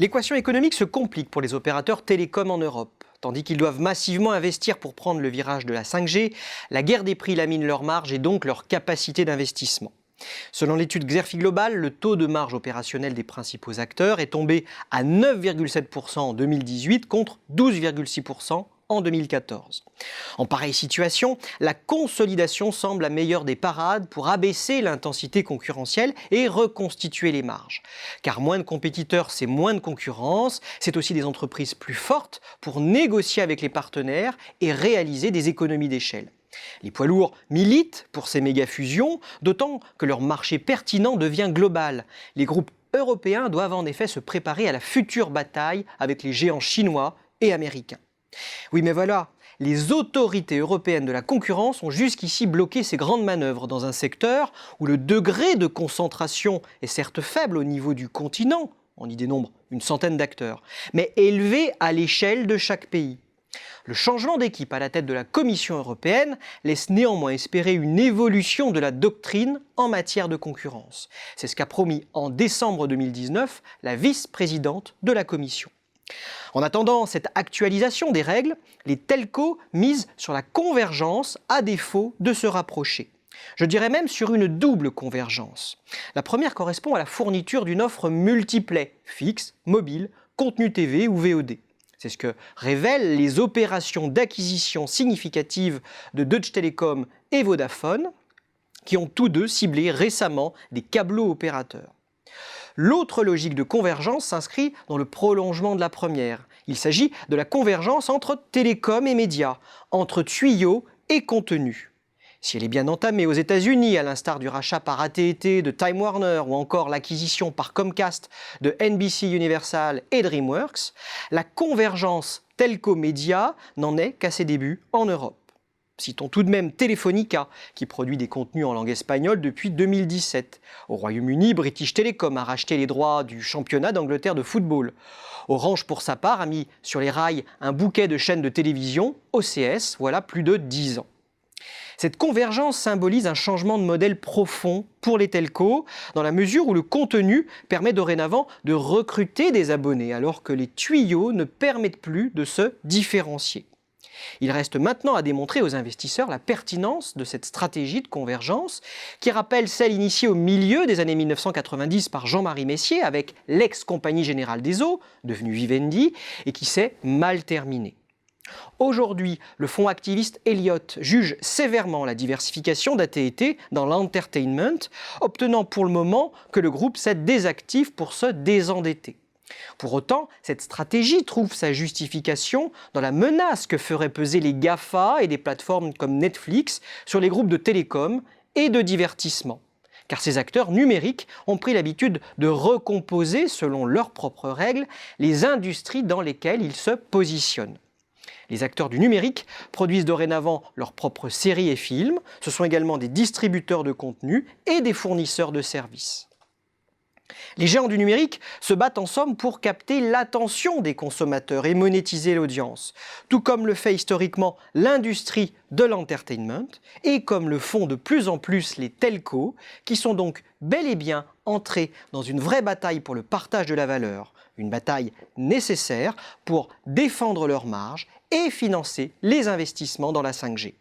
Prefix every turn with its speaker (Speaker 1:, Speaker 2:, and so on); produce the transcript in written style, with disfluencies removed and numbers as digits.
Speaker 1: L'équation économique se complique pour les opérateurs télécoms en Europe. Tandis qu'ils doivent massivement investir pour prendre le virage de la 5G, la guerre des prix lamine leurs marges et donc leur capacité d'investissement. Selon l'étude Xerfi Global, le taux de marge opérationnelle des principaux acteurs est tombé à 9,7% en 2018 contre 12,6% en 2014. En pareille situation, la consolidation semble la meilleure des parades pour abaisser l'intensité concurrentielle et reconstituer les marges. Car moins de compétiteurs, c'est moins de concurrence, c'est aussi des entreprises plus fortes pour négocier avec les partenaires et réaliser des économies d'échelle. Les poids lourds militent pour ces méga-fusions, d'autant que leur marché pertinent devient global. Les groupes européens doivent en effet se préparer à la future bataille avec les géants chinois et américains. Oui, mais voilà, les autorités européennes de la concurrence ont jusqu'ici bloqué ces grandes manœuvres dans un secteur où le degré de concentration est certes faible au niveau du continent, on y dénombre une centaine d'acteurs, mais élevé à l'échelle de chaque pays. Le changement d'équipe à la tête de la Commission européenne laisse néanmoins espérer une évolution de la doctrine en matière de concurrence. C'est ce qu'a promis en décembre 2019 la vice-présidente de la Commission. En attendant cette actualisation des règles, les telcos misent sur la convergence à défaut de se rapprocher. Je dirais même sur une double convergence. La première correspond à la fourniture d'une offre multiplay, fixe, mobile, contenu TV ou VOD. C'est ce que révèlent les opérations d'acquisition significatives de Deutsche Telekom et Vodafone, qui ont tous deux ciblé récemment des câblos opérateurs. L'autre logique de convergence s'inscrit dans le prolongement de la première. Il s'agit de la convergence entre télécom et médias, entre tuyaux et contenu. Si elle est bien entamée aux États-Unis, à l'instar du rachat par AT&T de Time Warner ou encore l'acquisition par Comcast de NBC Universal et DreamWorks, la convergence telco-média n'en est qu'à ses débuts en Europe. Citons tout de même Telefonica, qui produit des contenus en langue espagnole depuis 2017. Au Royaume-Uni, British Telecom a racheté les droits du championnat d'Angleterre de football. Orange, pour sa part, a mis sur les rails un bouquet de chaînes de télévision, OCS, voilà plus de 10 ans. Cette convergence symbolise un changement de modèle profond pour les telcos, dans la mesure où le contenu permet dorénavant de recruter des abonnés, alors que les tuyaux ne permettent plus de se différencier. Il reste maintenant à démontrer aux investisseurs la pertinence de cette stratégie de convergence qui rappelle celle initiée au milieu des années 1990 par Jean-Marie Messier avec l'ex-Compagnie Générale des Eaux, devenue Vivendi, et qui s'est mal terminée. Aujourd'hui, le fonds activiste Elliott juge sévèrement la diversification d'AT&T dans l'entertainment, obtenant pour le moment que le groupe cède des actifs pour se désendetter. Pour autant, cette stratégie trouve sa justification dans la menace que feraient peser les GAFA et des plateformes comme Netflix sur les groupes de télécom et de divertissement. Car ces acteurs numériques ont pris l'habitude de recomposer, selon leurs propres règles, les industries dans lesquelles ils se positionnent. Les acteurs du numérique produisent dorénavant leurs propres séries et films. Ce sont également des distributeurs de contenu et des fournisseurs de services. Les géants du numérique se battent en somme pour capter l'attention des consommateurs et monétiser l'audience, tout comme le fait historiquement l'industrie de l'entertainment et comme le font de plus en plus les telcos, qui sont donc bel et bien entrés dans une vraie bataille pour le partage de la valeur, une bataille nécessaire pour défendre leurs marges et financer les investissements dans la 5G.